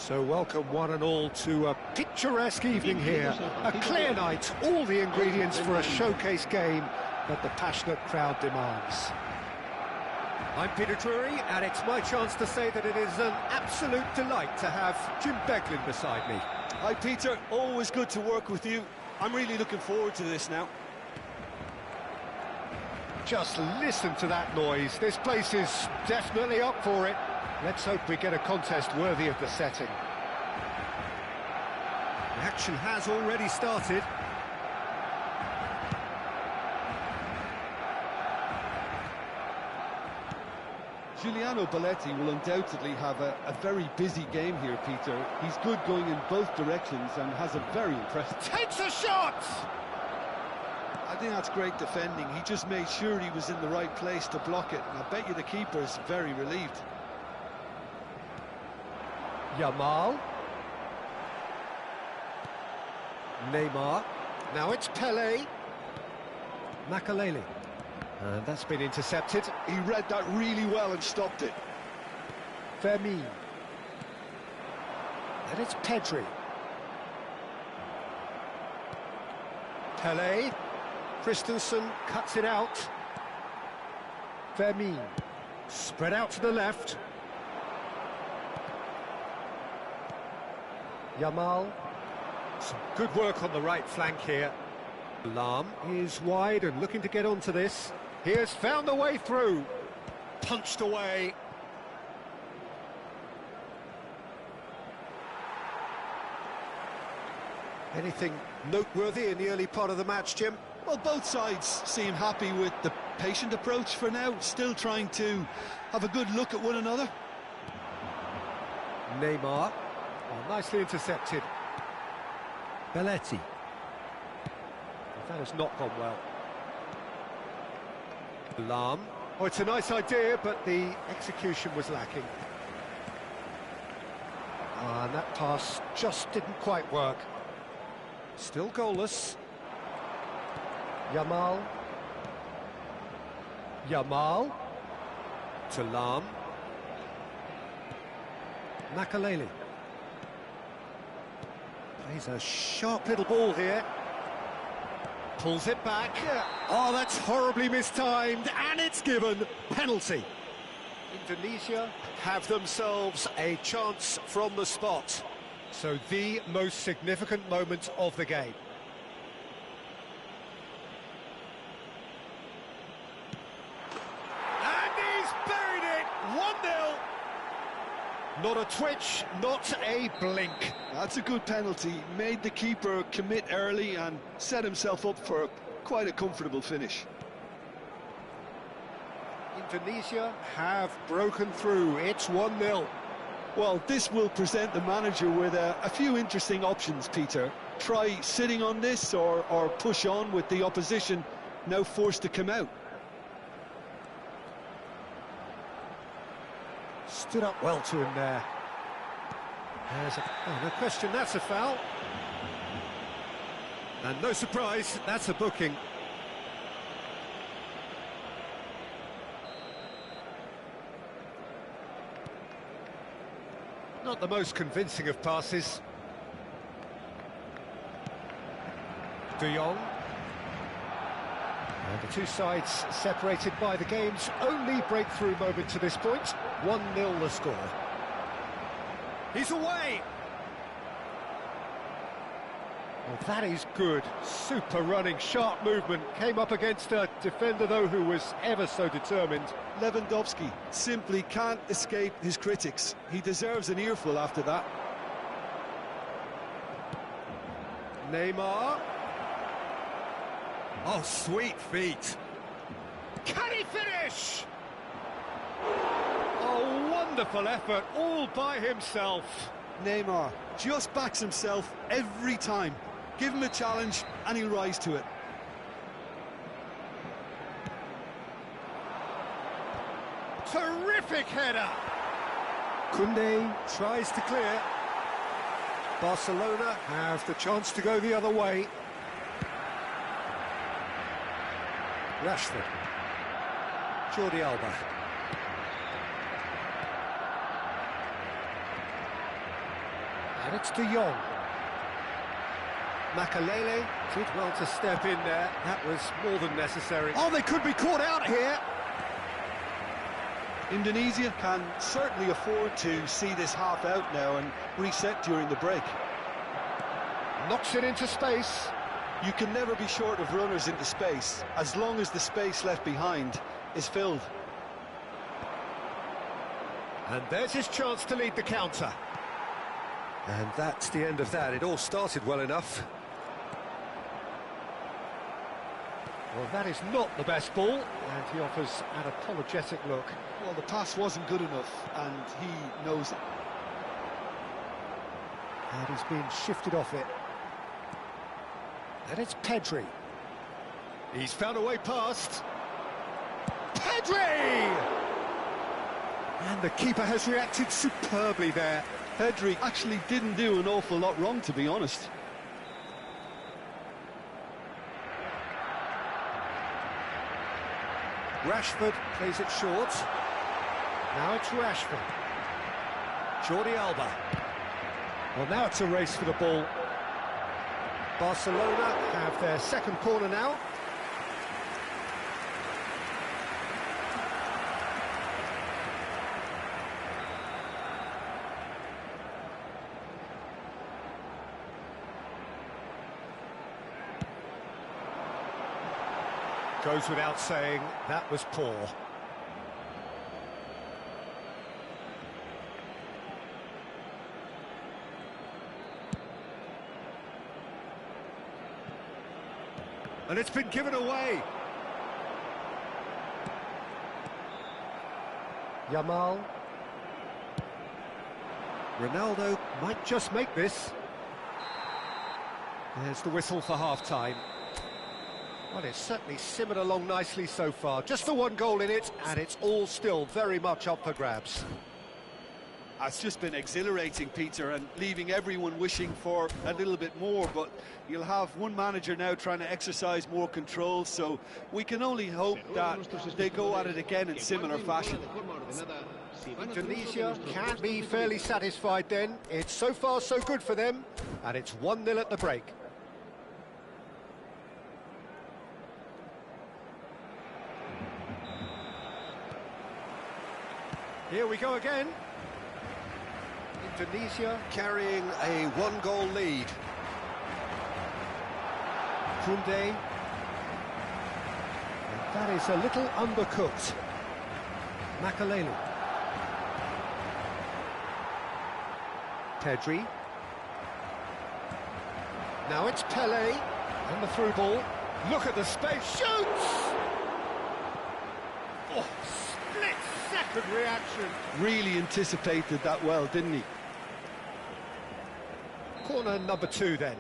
So welcome one and all to a picturesque evening here. A clear night, all the ingredients for a showcase game that the passionate crowd demands. I'm Peter Drury, and it's my chance to say that it is an absolute delight to have Jim Beglin beside me. Hi Peter, always good to work with you. I'm really looking forward to this now. Just listen to that noise. This place is definitely up for it. Let's hope we get a contest worthy of the setting. The action has already started. Giuliano Belletti will undoubtedly have a very busy game here, Peter. He's good going in both directions and has a very impressive... Takes a shot! I think that's great defending. He just made sure he was in the right place to block it. And I bet you the keeper's very relieved. Yamal. Neymar. Now it's Pelé. Makaleli. And that's been intercepted. He read that really well and stopped it. Fermin. And it's Pedri. Pelé. Christensen cuts it out. Fermin. Spread out to the left. Yamal. Some good work on the right flank here. Lahm is wide and looking to get onto this. He has found a way through. Punched away. Anything noteworthy in the early part of the match, Jim? Well, both sides seem happy with the patient approach for now, still trying to have a good look at one another. Neymar. Oh, nicely intercepted. Belletti. That has not gone well. Lahm. Oh, it's a nice idea, but the execution was lacking. And that pass just didn't quite work. Still goalless. Yamal. Yamal. To Lahm. Makaleli. Plays a sharp little ball here. Pulls it back. Oh, that's horribly mistimed, and it's given. Penalty. Indonesia have themselves a chance from the spot. So the most significant moment of the game. And he's buried it! 1-0. Not a twitch, not a blink. That's a good penalty. Made the keeper commit early and set himself up for quite a comfortable finish. Indonesia have broken through. It's 1-0. Well, this will present the manager with a few interesting options, Peter. try sitting on this or push on with the opposition now forced to come out? Stood up well to him there. No question, that's a foul. And no surprise, that's a booking. Not the most convincing of passes. De Jong. And the two sides separated by the game's only breakthrough moment to this point. 1-0 the score. He's away! Well, that is good. Super running, sharp movement. Came up against a defender, though, who was ever so determined. Lewandowski simply can't escape his critics. He deserves an earful after that. Neymar. Oh, sweet feet. Can he finish? Oh, wonderful effort, all by himself. Neymar just backs himself every time. Give him a challenge and he'll rise to it. Terrific header. Koundé tries to clear. Barcelona have the chance to go the other way. Rashford. Jordi Alba. And it's De Jong. Makalele did well to step in there. That was more than necessary. Oh, they could be caught out here. Indonesia can certainly afford to see this half out now and reset during the break. Knocks it into space. You can never be short of runners into space, as long as the space left behind is filled. And there's his chance to lead the counter. And that's the end of that. It all started well enough. Well, that is not the best ball, and he offers an apologetic look. Well, the pass wasn't good enough, and he knows it. And he's been shifted off it. And it's Pedri. He's found a way past. Pedri! And the keeper has reacted superbly there. Pedri actually didn't do an awful lot wrong, to be honest. Rashford plays it short. Now it's Rashford. Jordi Alba. Well, now it's a race for the ball. Barcelona have their second corner now. Goes without saying, that was poor. And it's been given away. Yamal. Ronaldo might just make this. There's the whistle for half-time. Well, it's certainly simmered along nicely so far. Just the one goal in it, and it's all still very much up for grabs. It's just been exhilarating, Peter, and leaving everyone wishing for a little bit more, but you'll have one manager now trying to exercise more control, so we can only hope that they go at it again in similar fashion. Indonesia can be fairly satisfied then. It's so far so good for them, and it's 1-0 at the break. Here we go again. Indonesia carrying a one-goal lead. Koundé. And that is a little undercooked. Makalele. Pedri. Now it's Pelé. And the through ball. Look at the space. Shoots! Oh, split-second reaction. Really anticipated that well, didn't he? Corner number 2 then.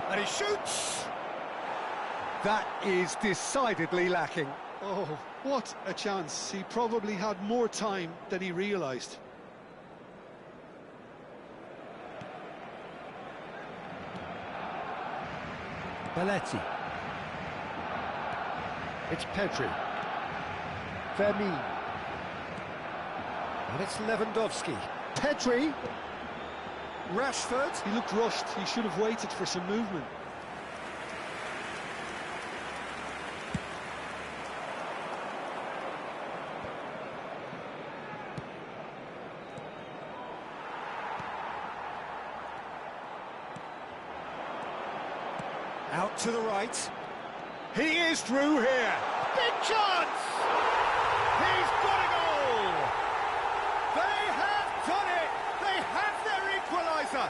And he shoots! That is decidedly lacking. Oh, what a chance. He probably had more time than he realised. Belletti. It's Pedri. Vermin. And it's Lewandowski. Pedri. Rashford. He looked rushed. He should have waited for some movement. Out to the right. He is through here. Big chance! He's got a goal! They have done it! They have their equaliser!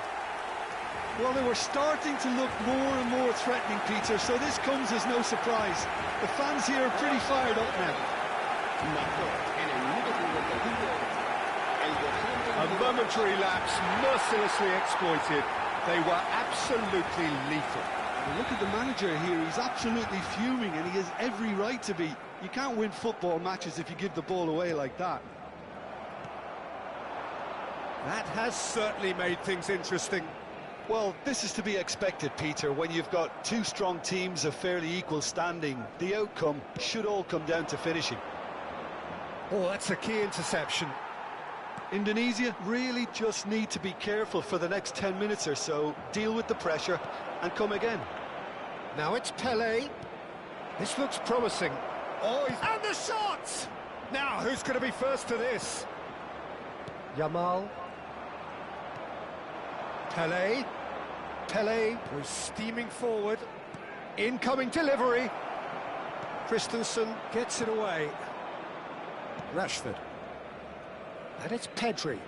Well, they were starting to look more and more threatening, Peter, so this comes as no surprise. The fans here are pretty fired up now. A momentary lapse, mercilessly exploited. They were absolutely lethal. Well, look at the manager here, he's absolutely fuming and he has every right to be. You can't win football matches if you give the ball away like that. That has certainly made things interesting. Well, this is to be expected, Peter, when you've got two strong teams of fairly equal standing. The outcome should all come down to finishing. Oh, that's a key interception. Indonesia really just need to be careful for the next 10 minutes or so, deal with the pressure and come again. Now it's Pele. This looks promising. Oh, and the shot! Now, who's going to be first to this? Yamal. Pele. Pele was steaming forward. Incoming delivery. Christensen gets it away. Rashford. And it's Pedri.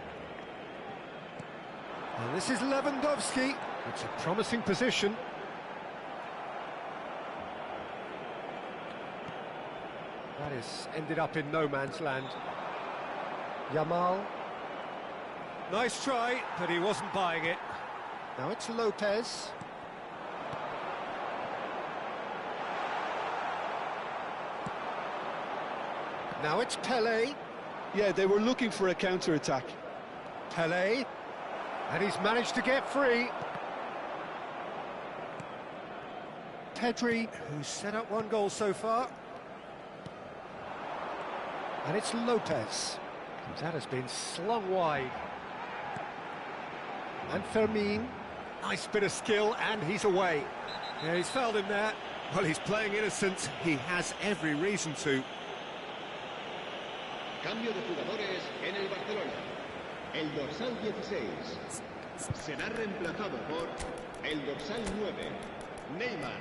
And this is Lewandowski. It's a promising position. That is ended up in no man's land. Yamal. Nice try, but he wasn't buying it. Now it's Lopez. Now it's Pele. Yeah, they were looking for a counter-attack. Pele. And he's managed to get free. Pedri, who's set up one goal so far. And it's Lopez. That has been slung wide. And Fermin. Nice bit of skill, and he's away. Yeah, he's fouled him there. Well, he's playing innocent. He has every reason to. Cambio de jugadores en el Barcelona. El dorsal 16 será reemplazado por el dorsal 9, Neymar.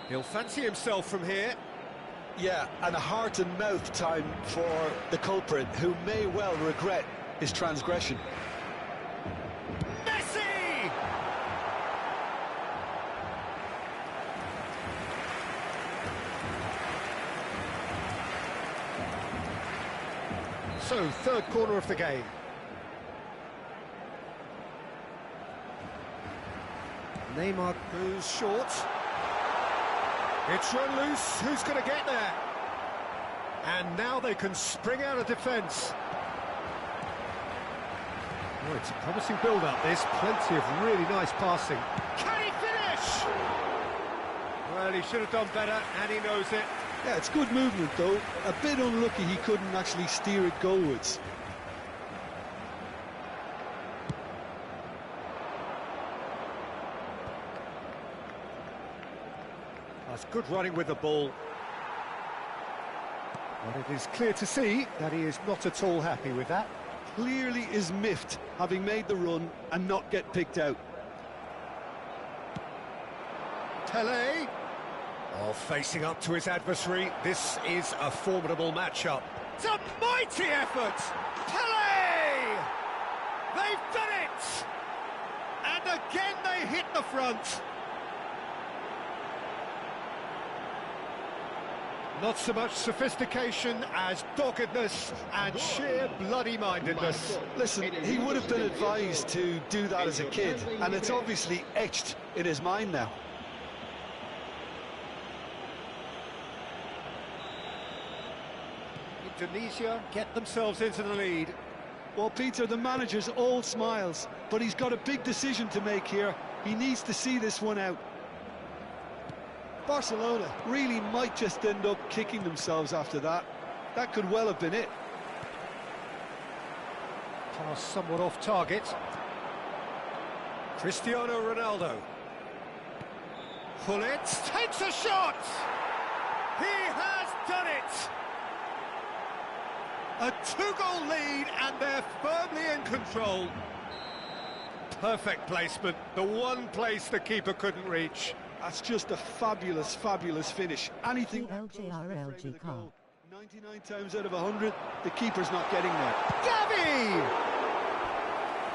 He'll fancy himself from here. Yeah, and a heart and mouth time for the culprit, who may well regret his transgression. Messi! So, third corner of the game. Neymar goes short. It's run loose, who's going to get there? And now they can spring out of defence. Oh, it's a promising build-up, this. Plenty of really nice passing. Can he finish? Well, he should have done better, and he knows it. Yeah, it's good movement though. A bit unlucky he couldn't actually steer it goalwards. That's good running with the ball. But it is clear to see that he is not at all happy with that. Clearly is miffed, having made the run and not get picked out. Pele. Oh, facing up to his adversary. This is a formidable matchup. It's a mighty effort! Pele! They've done it! And again they hit the front. Not so much sophistication as doggedness and sheer bloody-mindedness. Listen, he would have been advised to do that as a kid, and it's obviously etched in his mind now. Indonesia get themselves into the lead. Well, Peter, the manager's all smiles, but he's got a big decision to make here. He needs to see this one out. Barcelona really might just end up kicking themselves after that. That could well have been it. Pass somewhat off target. Cristiano Ronaldo. Gullit takes a shot! He has done it! A two-goal lead and they're firmly in control. Perfect placement, the one place the keeper couldn't reach. That's just a fabulous, fabulous finish. Anything LJRLG car. 99 times out of 100, the keeper's not getting there. Gavi!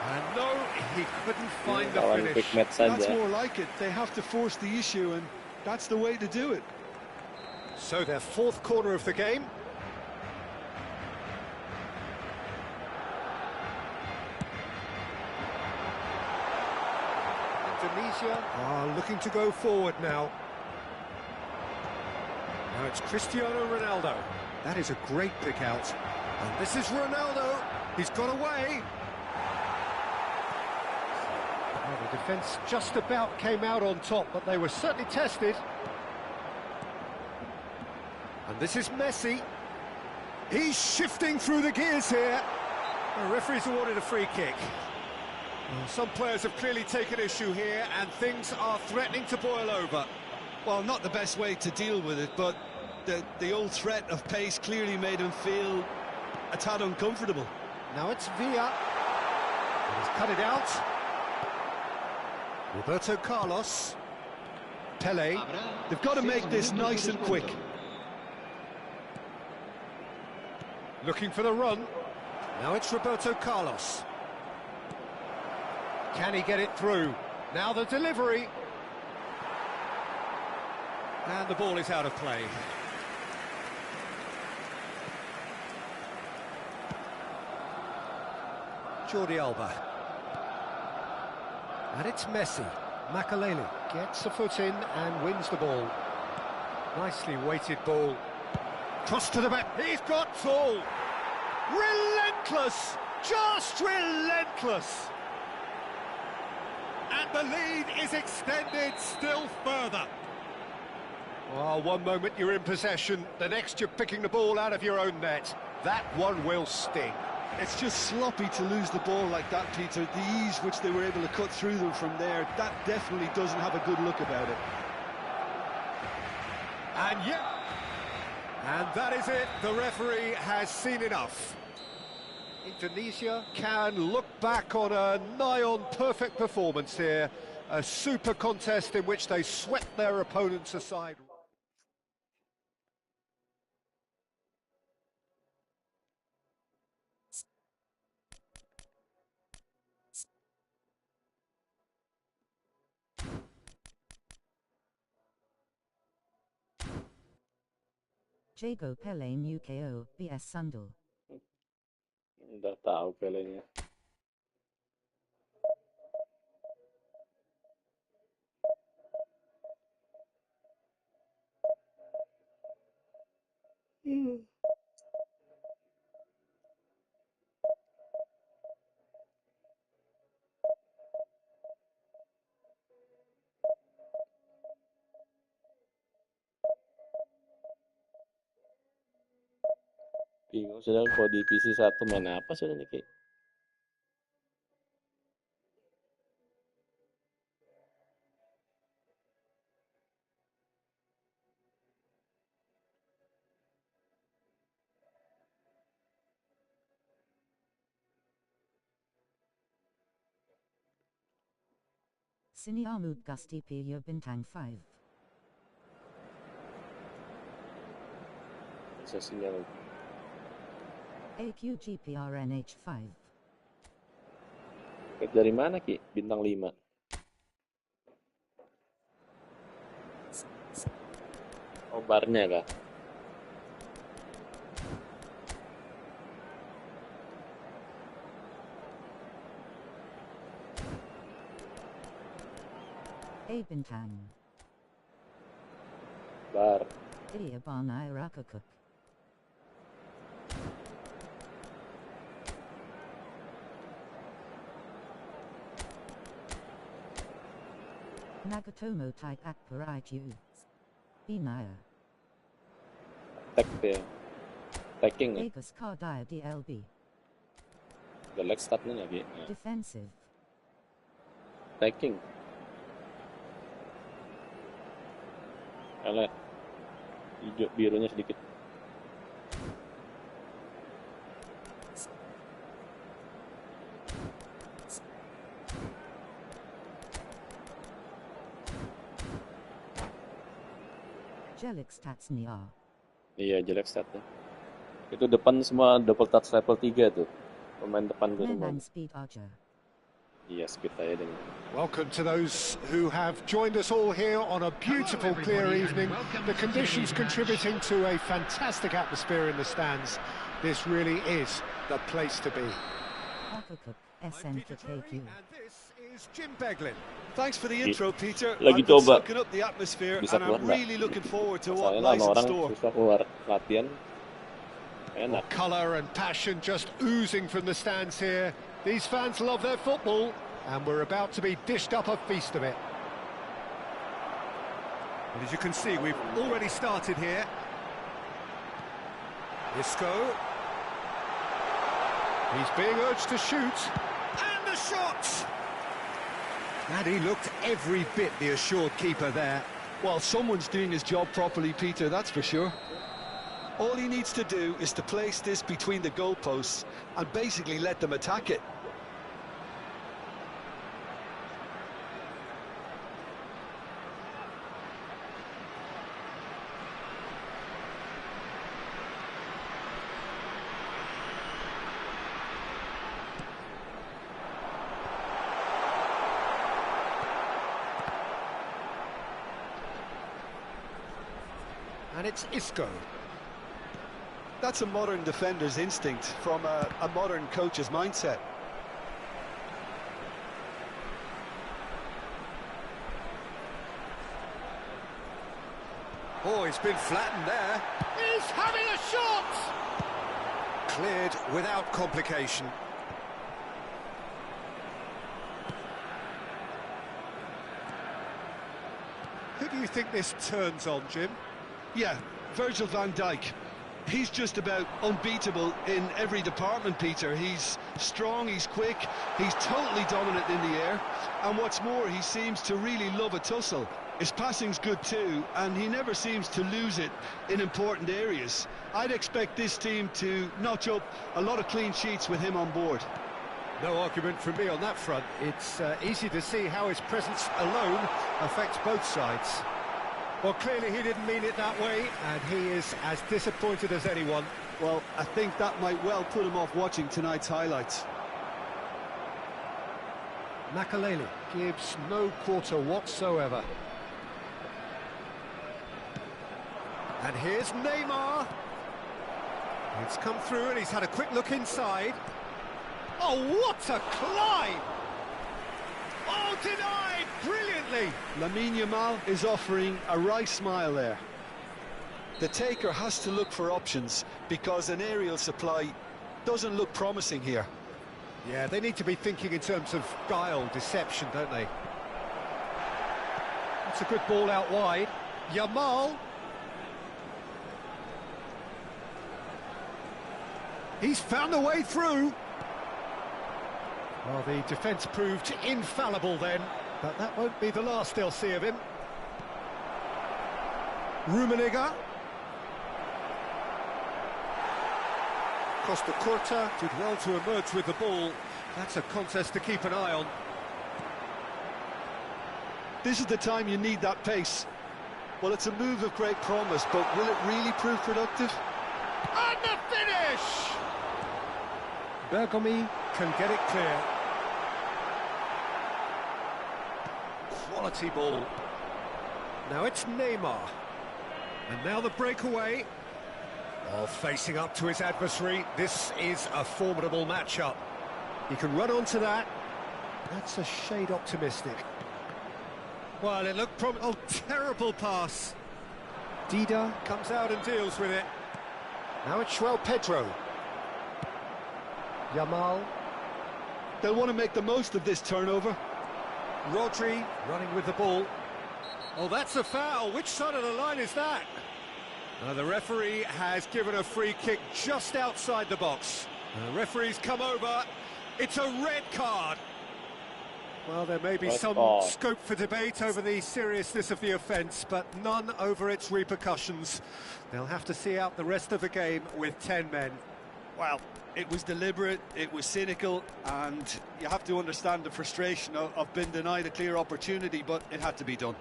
And no, he couldn't find the Lawan finish. Hikmet That's saja. more like it. They have to force the issue, and that's the way to do it. So their fourth corner of the game. Indonesia are looking to go forward now. Now it's Cristiano Ronaldo. That is a great pick out. And this is Ronaldo. He's got away. Well, the defence just about came out on top, but they were certainly tested. And this is Messi. He's shifting through the gears here. The referee's awarded a free kick. Well, some players have clearly taken issue here, and things are threatening to boil over. Well, not the best way to deal with it, but the old threat of pace clearly made him feel a tad uncomfortable. Now it's Villa. He's cut it out. Roberto Carlos. Pele. They've got to make this nice and quick. Looking for the run. Now it's Roberto Carlos. Can he get it through? Now the delivery. And the ball is out of play. Jordi Alba. And it's Messi. Makaleli gets a foot in and wins the ball. Nicely weighted ball. Cross to the back. He's got tall. Relentless. Just relentless. And the lead is extended still further. Well, one moment you're in possession, the next you're picking the ball out of your own net. That one will sting. It's just sloppy to lose the ball like that, Peter. The ease which they were able to cut through them from there, that definitely doesn't have a good look about it. And that is it. The referee has seen enough. Indonesia can look back on a nigh-on perfect performance here. A super contest in which they swept their opponents aside. Jago Pele Mukeo, BS Sundal. Udah tahu Pelenya. Bingung sudah kalau divisi 1 main apa sudah nih Ki? Sini Armut Gusti Pilya Bintang 5. Bisa sinyal. AQGPRNH 5. Dari mana Ki? Bintang 5. Oh, barnya kah? A Bintang. Bar. Iya Banai Rakakuk. Nagatomo Type Akparaiju. Inaya. Tag dia. Tagging ya. Agus Kardaya DLB. Jelek statnya lagi. Nah, Defensive. tagging. Kalah. Hijau birunya sedikit. Jelix Tatsnia. Iya, jelek statnya. Itu depan semua double touch level 3 tuh. Pemain depan gue semua. Menang Speed Archer. Iya, speed aja dengan. Welcome to those who have joined us all here on a beautiful, clear evening. The conditions contributing to a fantastic atmosphere in the stands. This really is the place to be. Rakakuk SN for KQ. And this is Jim Beglin. Thanks for the intro, Peter. Lagi I've been coba. soaking up the atmosphere, Bisa and keluar I'm nggak? really looking forward to what Soalnya lies lama in orang store. susah keluar latihan. Enak. Colour and passion just oozing from the stands here. These fans love their football, and we're about to be dished up a feast of it. And as you can see, we've already started here. Isco. He's being urged to shoot. And the shot! And he looked every bit the assured keeper there. Well, someone's doing his job properly, Peter, that's for sure. All he needs to do is to place this between the goalposts and basically let them attack it. And it's Isco. That's a modern defender's instinct from a modern coach's mindset. Oh, he's been flattened there. He's having a shot! Cleared without complication. Who do you think this turns on, Jim? Yeah, Virgil van Dijk. He's just about unbeatable in every department, Peter. He's strong, he's quick, he's totally dominant in the air. And what's more, he seems to really love a tussle. His passing's good too, and he never seems to lose it in important areas. I'd expect this team to notch up a lot of clean sheets with him on board. No argument from me on that front. It's easy to see how his presence alone affects both sides. Well, clearly he didn't mean it that way, and he is as disappointed as anyone. Well, I think that might well put him off watching tonight's highlights. Makaleli gives no quarter whatsoever. And here's Neymar. It's come through and he's had a quick look inside. Oh, what a climb! Oh, denied brilliantly! Lamine Yamal is offering a wry smile there. The taker has to look for options because an aerial supply doesn't look promising here. Yeah, they need to be thinking in terms of guile, deception, don't they? That's a good ball out wide. Yamal. He's found a way through. Well, the defence proved infallible then, but that won't be the last they'll see of him. Rummenigge. Costa Curta did well to emerge with the ball. That's a contest to keep an eye on. This is the time you need that pace. Well, it's a move of great promise, but will it really prove productive? And the finish! Bergomi can get it clear. Quality ball. Now it's Neymar. And now the breakaway. Oh, facing up to his adversary. This is a formidable matchup. He can run onto that. That's a shade optimistic. Well, it looked oh, terrible pass. Dida comes out and deals with it. Now it's João Pedro. Yamal. They'll want to make the most of this turnover. Rodri running with the ball. Oh, that's a foul. Which side of the line is that? The referee has given a free kick just outside the box. The referee's come over. It's a red card. Well, there may be some scope for debate over the seriousness of the offence, but none over its repercussions. They'll have to see out the rest of the game with 10 men. Well, it was deliberate, it was cynical, and you have to understand the frustration of being denied a clear opportunity, but it had to be done.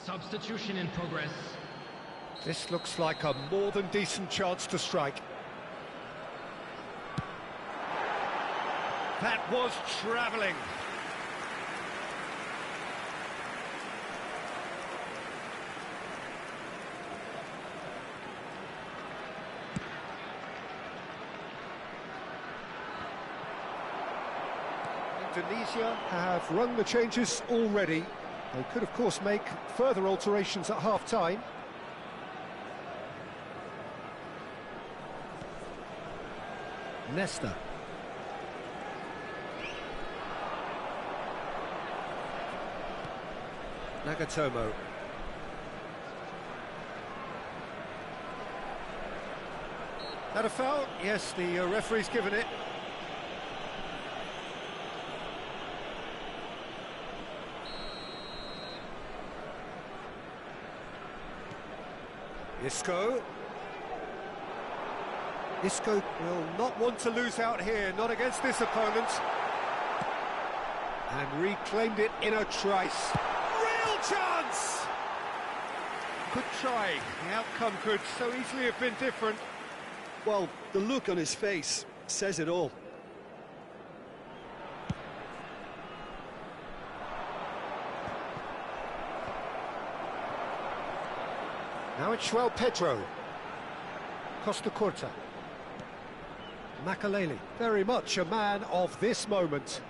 Substitution in progress. This looks like a more than decent chance to strike. That was travelling. Indonesia have run the changes already. They could, of course, make further alterations at half-time. Nesta. Nagatomo. That a foul? Yes, the referee's given it. Isco. Isco will not want to lose out here, not against this opponent. And reclaimed it in a trice. Real chance! Good try. The outcome could so easily have been different. Well, the look on his face says it all. Now it's João Pedro. Costa Curta. Makaleli, very much a man of this moment.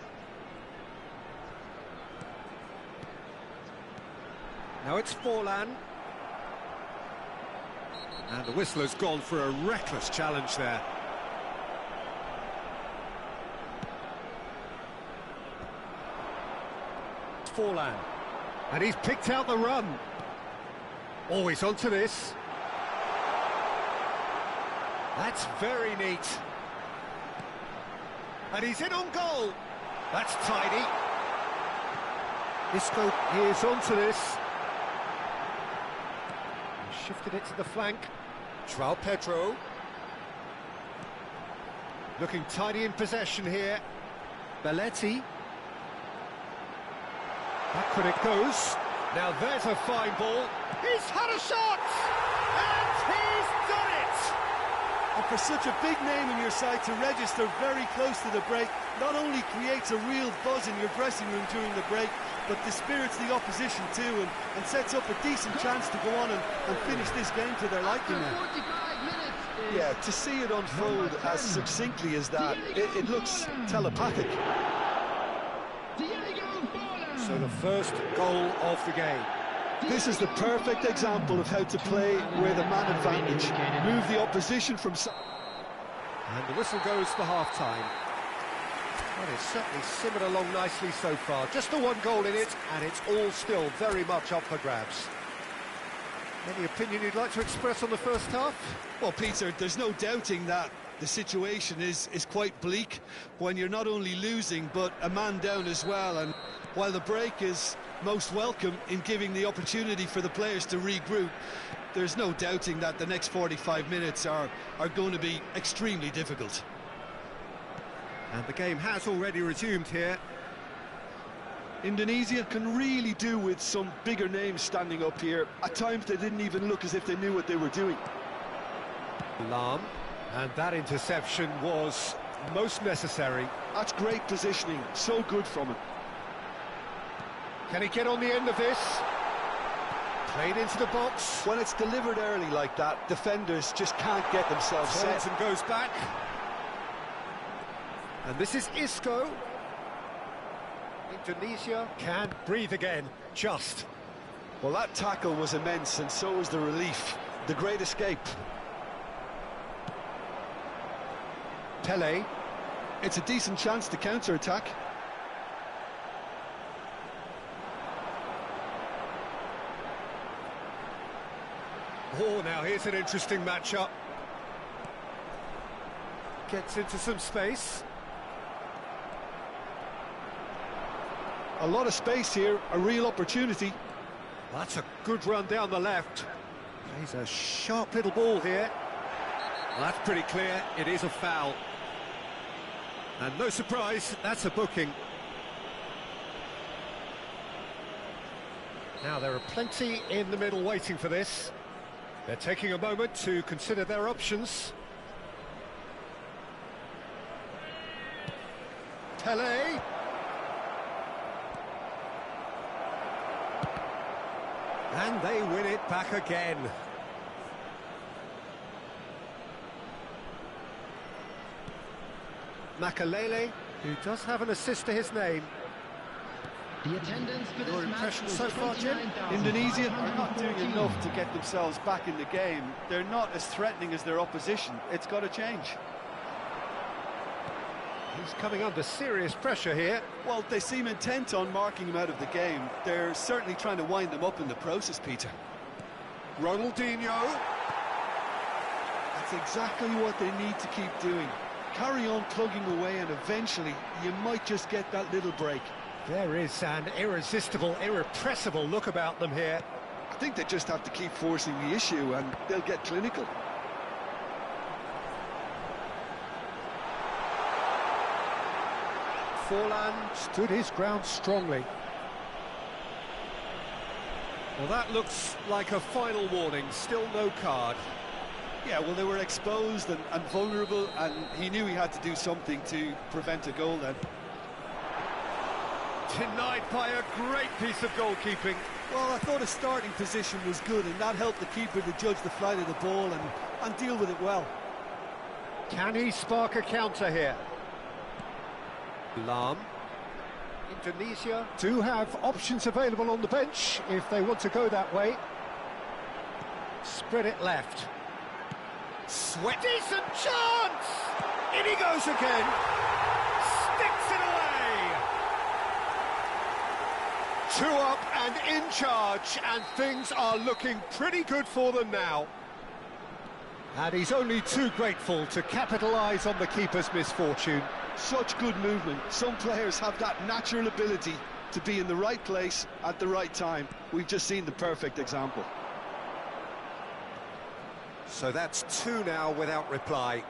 Now it's Forlan. And the whistler's gone for a reckless challenge there. It's Forlan. And he's picked out the run. Always onto this. That's very neat. And he's in on goal. That's tidy. Isco is onto this. He shifted it to the flank. João Pedro. Looking tidy in possession here. Belletti. Back when it goes. Now there's a fine ball. He's had a shot! And he's done it! And for such a big name in your side to register very close to the break, not only creates a real buzz in your dressing room during the break, but dispirits the opposition too, and sets up a decent chance to go on and finish this game to their liking now. Yeah, to see it unfold as succinctly as that, it looks telepathic. So the first goal of the game. This is the perfect example of how to play with a man advantage. Move the opposition from... And the whistle goes for half-time. Well, it's certainly simmered along nicely so far. Just the one goal in it, and it's all still very much up for grabs. Any opinion you'd like to express on the first half? Well, Peter, there's no doubting that the situation is quite bleak when you're not only losing, but a man down as well. And while the break is most welcome in giving the opportunity for the players to regroup, there's no doubting that the next 45 minutes are going to be extremely difficult. And the game has already resumed here. Indonesia can really do with some bigger names standing up here. At times they didn't even look as if they knew what they were doing. Lam, and that interception was most necessary. That's great positioning, so good from him. Can he get on the end of this? Played into the box. When it's delivered early like that, defenders just can't get themselves set. And goes back. And this is Isco. Indonesia can breathe again, just. Well, that tackle was immense, and so was the relief. The great escape. Pele. It's a decent chance to counter-attack. Oh, now here's an interesting matchup. Gets into some space. A lot of space here, a real opportunity. That's a good run down the left. Plays a sharp little ball here. Well, that's pretty clear, it is a foul. And no surprise, that's a booking. Now there are plenty in the middle waiting for this. They're taking a moment to consider their options. Pele. And they win it back again. Makalele, who does have an assist to his name. The attendance for Your this impression match so far, Jim? Indonesia are not doing enough to get themselves back in the game. They're not as threatening as their opposition. It's got to change. He's coming under serious pressure here. Well, they seem intent on marking him out of the game. They're certainly trying to wind them up in the process, Peter. Ronaldinho. That's exactly what they need to keep doing. Carry on plugging away, and eventually you might just get that little break. There is an irresistible, irrepressible look about them here. I think they just have to keep forcing the issue and they'll get clinical. Forlan stood his ground strongly. Well, that looks like a final warning, still no card. Yeah, well, they were exposed and vulnerable, and he knew he had to do something to prevent a goal then. Denied by a great piece of goalkeeping. Well, I thought his starting position was good, and that helped the keeper to judge the flight of the ball and deal with it well. Can he spark a counter here? Lam. Indonesia do have options available on the bench if they want to go that way. Spread it left. Sweat. Decent chance! In he goes again. Sticks it away. 2 up and in charge, and things are looking pretty good for them now. And he's only too grateful to capitalise on the keeper's misfortune. Such good movement. Some players have that natural ability to be in the right place at the right time. We've just seen the perfect example. So that's 2 now without reply.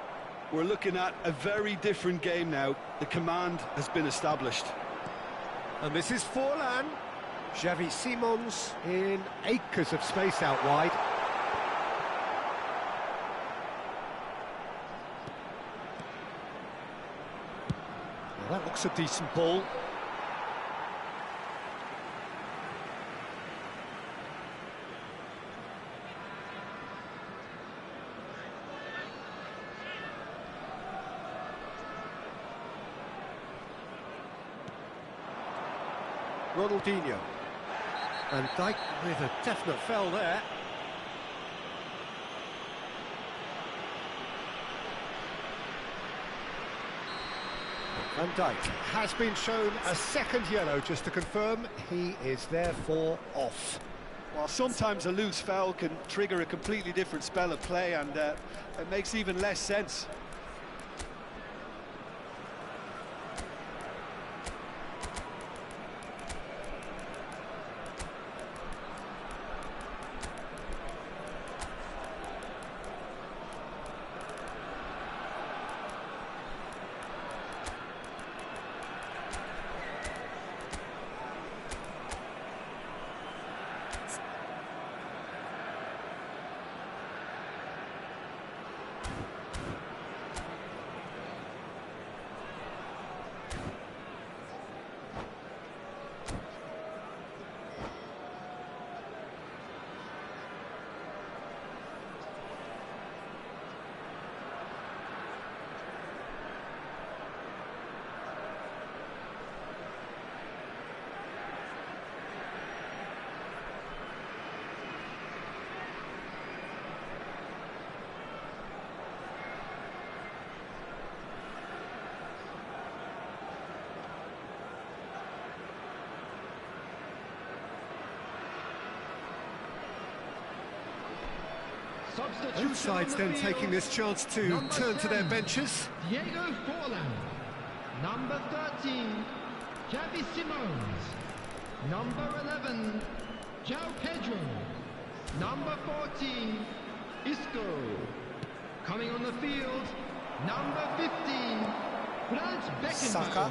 We're looking at a very different game now. The command has been established. And this is Forlan. Xavi Simons in acres of space out wide. Well, that looks a decent ball. Ronaldinho. Van Dijk with a definite foul there. Van Dijk has been shown a second yellow, just to confirm he is therefore off. Well, sometimes a loose foul can trigger a completely different spell of play, and it makes even less sense. Both sides then taking this chance to turn to their benches. Diego Forlan. Number 13, Xavi Simons. Number 11, João Pedro. Number 14, Isco. Coming on the field, number 15, Franz Beckenbauer. Saka.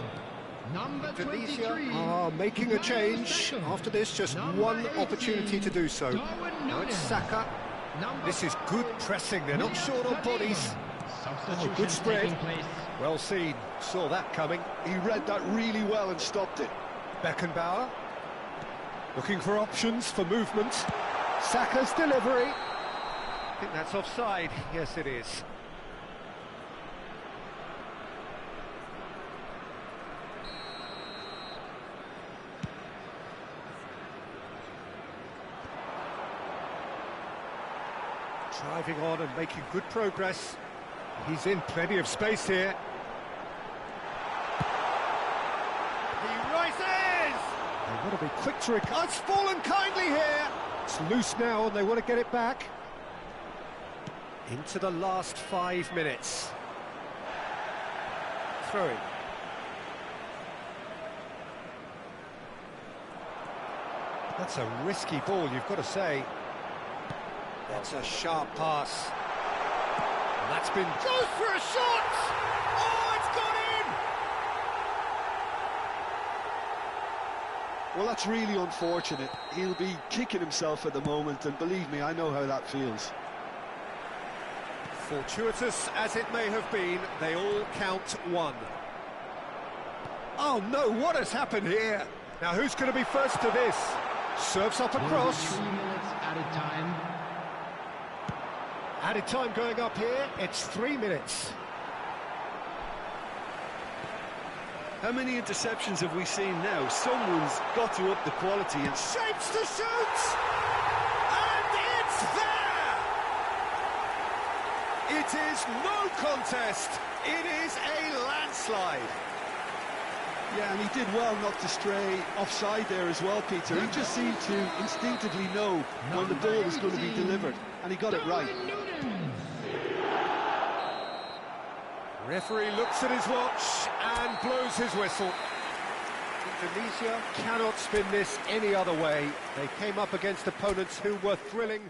Number Tunisia 23, are making a change. After this, just one opportunity to do so. Now it's Saka. This is good pressing, they're not short on bodies. Oh, good spread. Well seen, saw that coming. He read that really well and stopped it. Beckenbauer, looking for options for movement. Saka's delivery. I think that's offside. Yes, it is. Driving on and making good progress. He's in plenty of space here. He rises! They want to be quick to recover. It's fallen kindly here! It's loose now and they want to get it back. Into the last 5 minutes. Throwing. That's a risky ball, you've got to say. That's a sharp pass. And that's been... Goes for a shot! Oh, it's gone in! Well, that's really unfortunate. He'll be kicking himself at the moment, and believe me, I know how that feels. Fortuitous as it may have been, they all count one. Oh no, what has happened here? Now who's going to be first to this? Serves up a cross. 3 minutes added time. Added time going up here, it's 3 minutes. How many interceptions have we seen now? Someone's got to up the quality and... Shapes to shoot! And it's there! It is no contest, it is a landslide. Yeah, and he did well not to stray offside there as well, Peter. He just seemed to instinctively know when the ball was going to be delivered, and he got it right. Referee looks at his watch and blows his whistle. Indonesia cannot spin this any other way. They came up against opponents who were thrilling.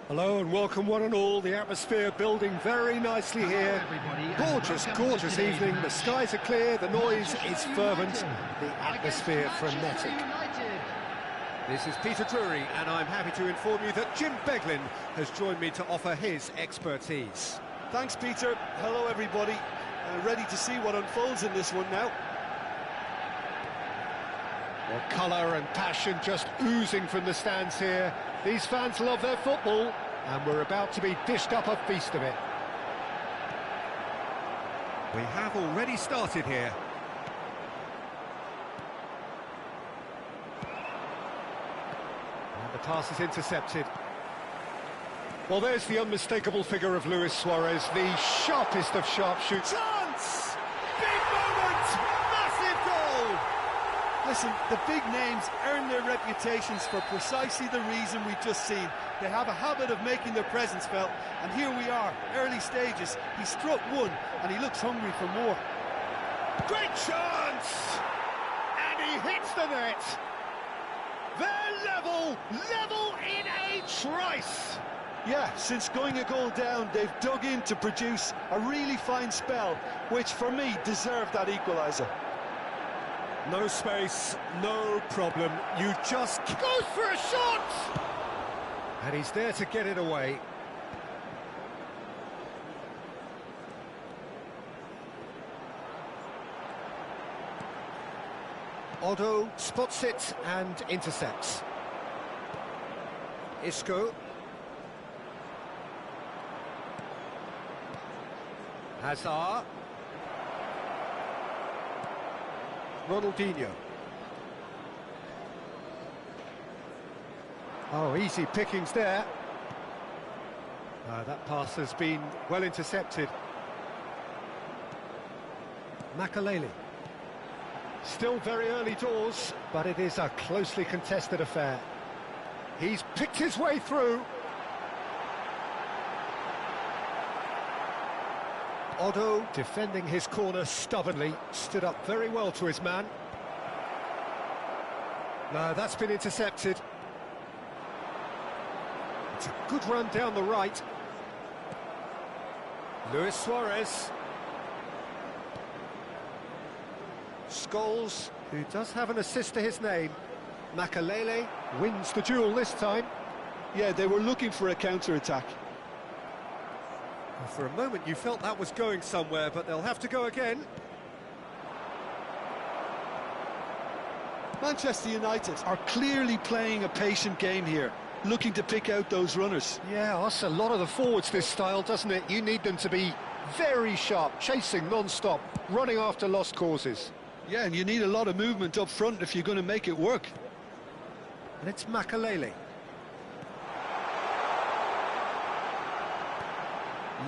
Hello and welcome one and all. The atmosphere building very nicely here. Gorgeous, gorgeous evening. The skies are clear, the noise is fervent, the atmosphere frenetic. This is Peter Drury and I'm happy to inform you that Jim Beglin has joined me to offer his expertise. Thanks, Peter. Hello, everybody. Ready to see what unfolds in this one now. Well, colour and passion just oozing from the stands here. These fans love their football, and we're about to be dished up a feast of it. We have already started here. And the pass is intercepted. Well, there's the unmistakable figure of Luis Suarez, the sharpest of sharpshooters. Chance! Big moment! Massive goal! Listen, the big names earn their reputations for precisely the reason we've just seen. They have a habit of making their presence felt, and here we are, early stages. He struck one, and he looks hungry for more. Great chance! And he hits the net! They're level in a trice! Yeah, since going a goal down, they've dug in to produce a really fine spell, which for me deserved that equaliser. No space, no problem. You just goes for a shot! And he's there to get it away. Otto spots it and intercepts. Isco. Hazard. Ronaldinho. Oh, easy pickings there. That pass has been well intercepted. Makaleli. Still very early doors, but it is a closely contested affair. He's picked his way through. Otto defending his corner stubbornly, stood up very well to his man. No, that's been intercepted. It's a good run down the right. Luis Suarez. Scholes, who does have an assist to his name. Makalele wins the duel this time. Yeah, they were looking for a counter-attack. For a moment you felt that was going somewhere, but they'll have to go again. Manchester United are clearly playing a patient game here, looking to pick out those runners. Yeah, that's a lot of the forwards, this style, doesn't it? You need them to be very sharp, chasing non-stop, running after lost causes. Yeah, and you need a lot of movement up front if you're going to make it work. And it's Makalele.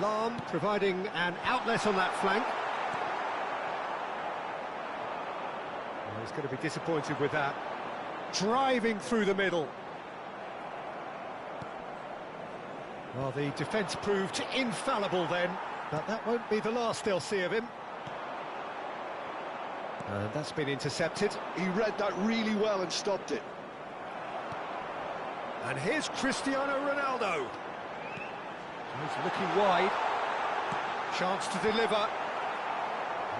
Lahm providing an outlet on that flank. Well, he's going to be disappointed with that. Driving through the middle. Well, the defence proved infallible then, but that won't be the last they'll see of him. And that's been intercepted. He read that really well and stopped it. And here's Cristiano Ronaldo. He's looking wide. Chance to deliver.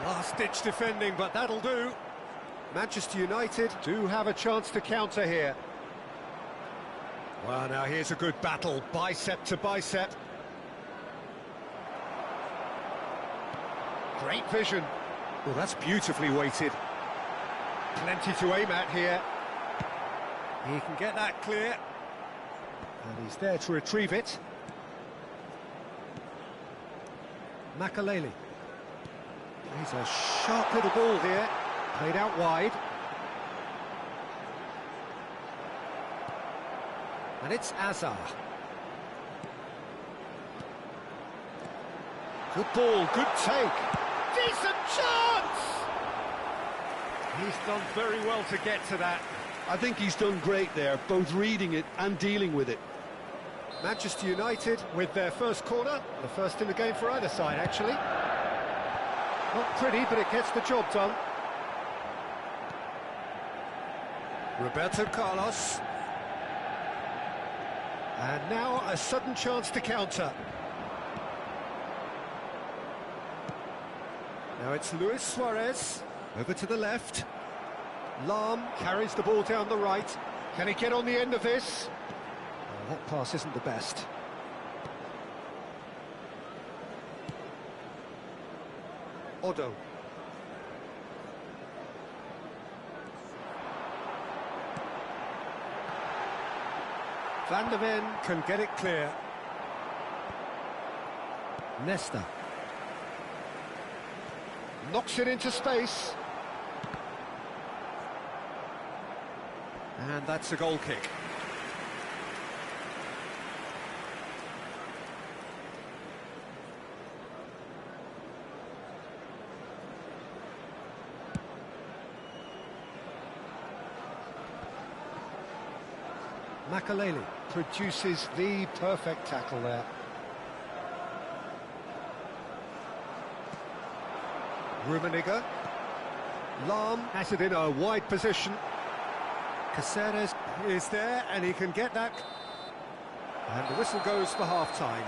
Last-ditch defending, but that'll do. Manchester United do have a chance to counter here. Well, now here's a good battle, bicep to bicep. Great vision. Well, that's beautifully weighted. Plenty to aim at here. He can get that clear. And he's there to retrieve it. Makalele. He's a sharp little ball here. Played out wide. And it's Azar. Good ball, good take. Decent chance! He's done very well to get to that. I think he's done great there, both reading it and dealing with it. Manchester United with their first corner, the first in the game for either side, actually. Not pretty, but it gets the job done. Roberto Carlos. And now a sudden chance to counter. Now it's Luis Suarez, over to the left. Lahm carries the ball down the right. Can he get on the end of this? Well, that pass isn't the best. Otto. Van de Ven can get it clear. Nesta. Knocks it into space. And that's a goal kick. Makalele produces the perfect tackle there. Rummenigge. Lahm has it in a wide position. Caceres is there, and he can get that. And the whistle goes for half-time.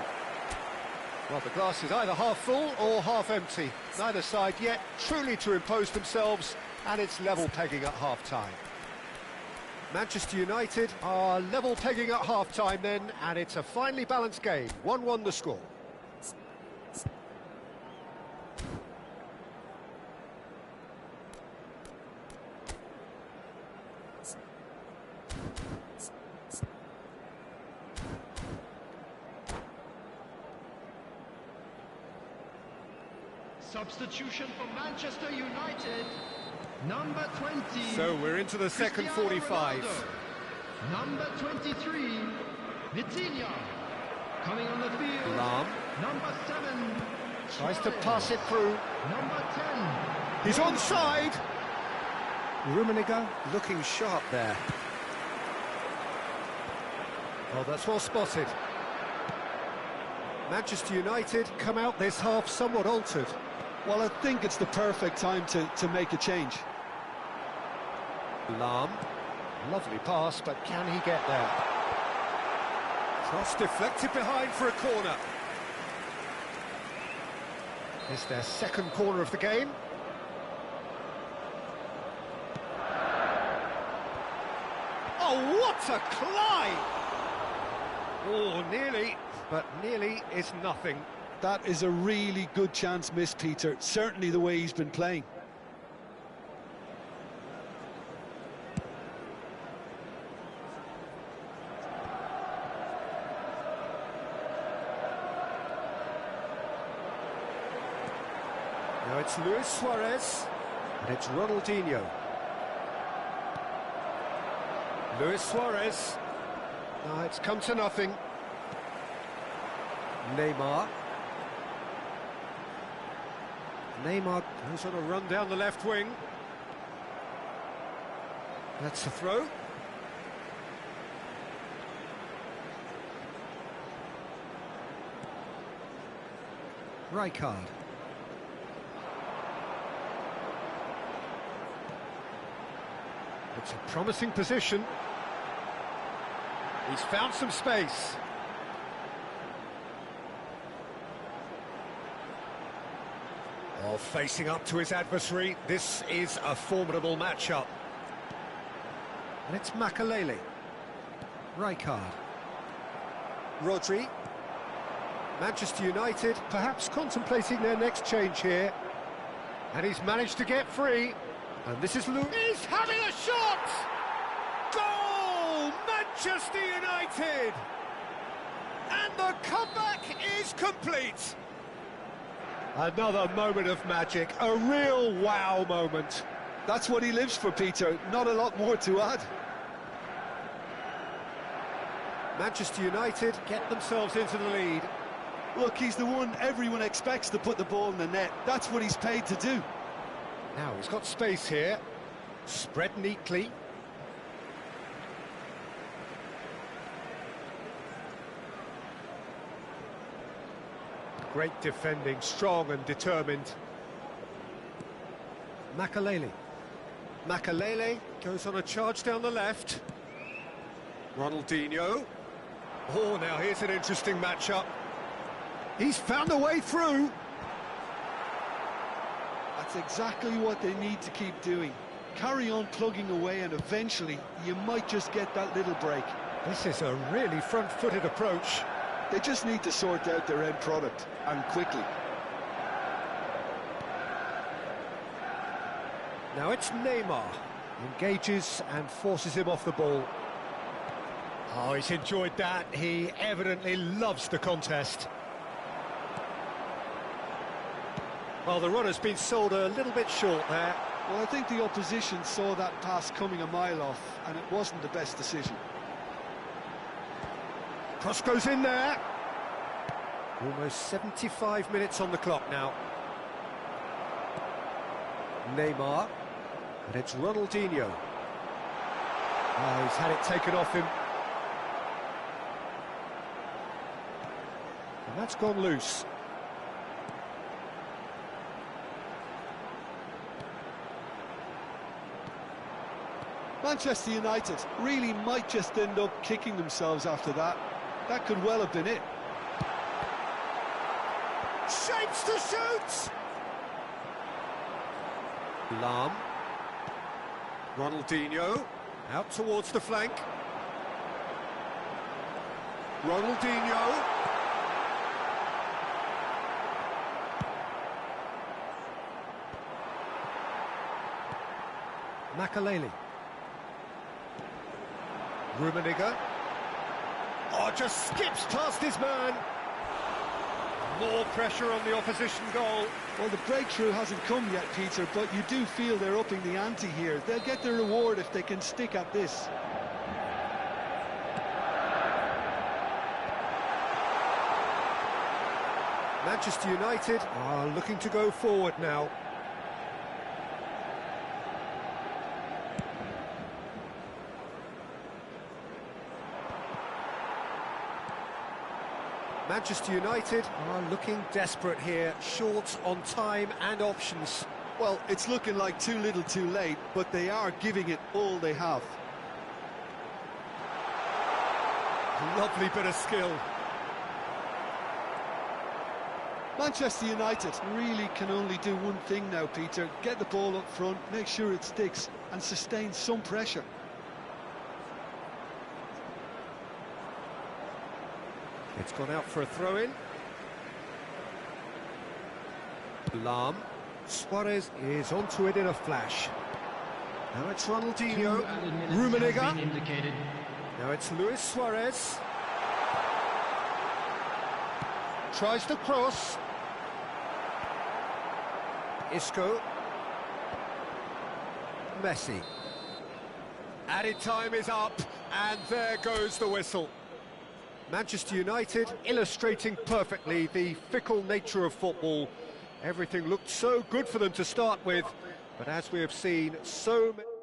Well, the glass is either half full or half empty. Neither side yet truly to impose themselves, and it's level pegging at half-time. Manchester United are level pegging at half-time then, and it's a finely balanced game. 1-1 the score. Substitution for Manchester United, number 20. So we're into the second Cristiano 45. Ronaldo. Number 23, Vitinha. Coming on the field, Lahm number 7. tries to Suarez. pass it through. Number 10. He's onside. Rummenigge looking sharp there. Oh, that's well spotted. Manchester United come out this half somewhat altered. Well, I think it's the perfect time to make a change. Lahm, lovely pass, but can he get there? Cross deflected behind for a corner. It's their second corner of the game. Oh, what a climb! Oh, nearly, but nearly is nothing. That is a really good chance missed, Peter. Certainly the way he's been playing. Now it's Luis Suarez, and it's Ronaldinho. Luis Suarez. Now it's come to nothing. Neymar. Neymar goes on a run down the left wing. That's the throw. Rijkaard. It's a promising position. He's found some space. Oh, facing up to his adversary, this is a formidable matchup. And it's Makalele. Rijkaard. Rodri. Manchester United perhaps contemplating their next change here. And he's managed to get free. And this is Luis. He's having a shot! Goal! Manchester United! And the comeback is complete. Another moment of magic, a real wow moment. That's what he lives for, Peter. Not a lot more to add. Manchester United get themselves into the lead. Look, he's the one everyone expects to put the ball in the net. That's what he's paid to do. Now he's got space here. Spread neatly. Great defending, strong and determined. Makalele. Makalele goes on a charge down the left. Ronaldinho. Oh, now here's an interesting matchup. He's found a way through. That's exactly what they need to keep doing. Carry on plugging away and eventually you might just get that little break. This is a really front-footed approach. They just need to sort out their end product, and quickly. Now it's Neymar. Engages and forces him off the ball. Oh, he's enjoyed that. He evidently loves the contest. Well, the runner's been sold a little bit short there. Well, I think the opposition saw that pass coming a mile off, and it wasn't the best decision. Cross goes in there. Almost 75 minutes on the clock now. Neymar. And it's Ronaldinho. Oh, he's had it taken off him. And that's gone loose. Manchester United really might just end up kicking themselves after that. That could well have been it. Shapes to shoot! Lahm. Ronaldinho. Out towards the flank. Ronaldinho. Makalele. Rummenigge. Oh, just skips past his man. More pressure on the opposition goal. Well, the breakthrough hasn't come yet, Peter, but you do feel they're upping the ante here. They'll get their reward if they can stick at this. Manchester United are looking to go forward now. Manchester United are looking desperate here, short on time and options. Well, it's looking like too little too late, but they are giving it all they have. Lovely bit of skill. Manchester United really can only do one thing now, Peter. Get the ball up front, make sure it sticks, and sustain some pressure. It's gone out for a throw-in. Lahm. Suarez is onto it in a flash. Now it's Ronaldinho. Two added minutes Rummenigge. have been indicated. Now it's Luis Suarez. Tries to cross. Isco. Messi. Added time is up, and there goes the whistle. Manchester United illustrating perfectly the fickle nature of football. Everything looked so good for them to start with, but as we have seen, so many...